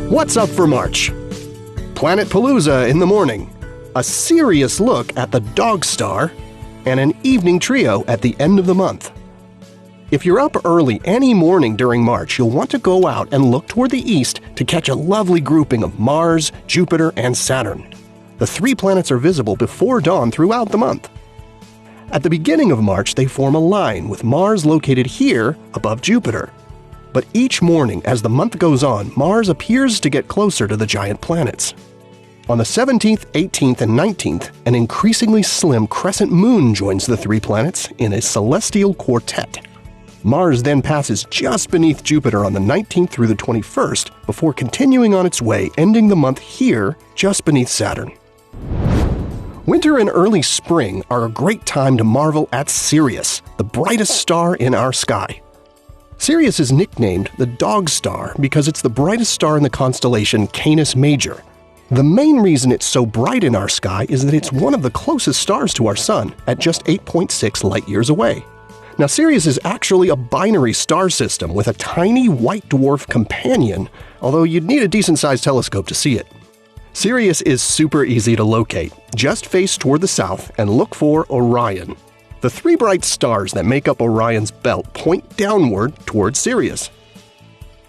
What's up for March? Planet-palooza in the morning, a serious look at the dog star, and an evening trio at the end of the month. If you're up early any morning during March, you'll want to go out and look toward the east to catch a lovely grouping of Mars, Jupiter, and Saturn. The three planets are visible before dawn throughout the month. At the beginning of March, they form a line with Mars located here above Jupiter. But each morning as the month goes on, Mars appears to get closer to the giant planets. On the 17th, 18th, and 19th, an increasingly slim crescent moon joins the three planets in a celestial quartet. Mars then passes just beneath Jupiter on the 19th through the 21st before continuing on its way, ending the month here just beneath Saturn. Winter and early spring are a great time to marvel at Sirius, the brightest star in our sky. Sirius is nicknamed the Dog Star because it's the brightest star in the constellation Canis Major. The main reason it's so bright in our sky is that it's one of the closest stars to our Sun at just 8.6 light-years away. Now, Sirius is actually a binary star system with a tiny white dwarf companion, although you'd need a decent-sized telescope to see it. Sirius is super easy to locate. Just face toward the south and look for Orion. The three bright stars that make up Orion's belt point downward towards Sirius.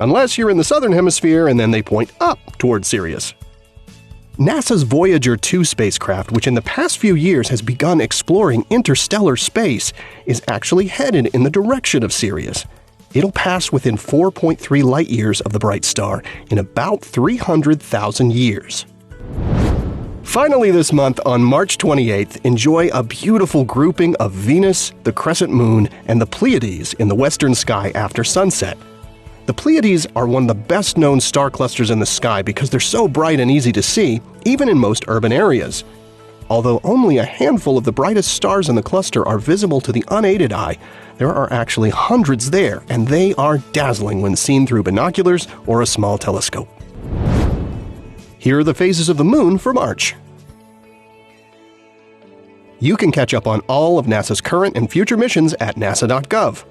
Unless you're in the southern hemisphere and then they point up towards Sirius. NASA's Voyager 2 spacecraft, which in the past few years has begun exploring interstellar space, is actually headed in the direction of Sirius. It'll pass within 4.3 light-years of the bright star in about 300,000 years. Finally this month, on March 28th, enjoy a beautiful grouping of Venus, the crescent moon, and the Pleiades in the western sky after sunset. The Pleiades are one of the best-known star clusters in the sky because they're so bright and easy to see, even in most urban areas. Although only a handful of the brightest stars in the cluster are visible to the unaided eye, there are actually hundreds there, and they are dazzling when seen through binoculars or a small telescope. Here are the phases of the moon for March. You can catch up on all of NASA's current and future missions at nasa.gov.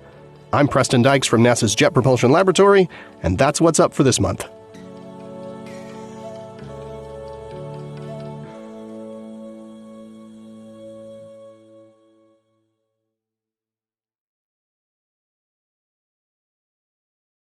I'm Preston Dykes from NASA's Jet Propulsion Laboratory, and that's what's up for this month.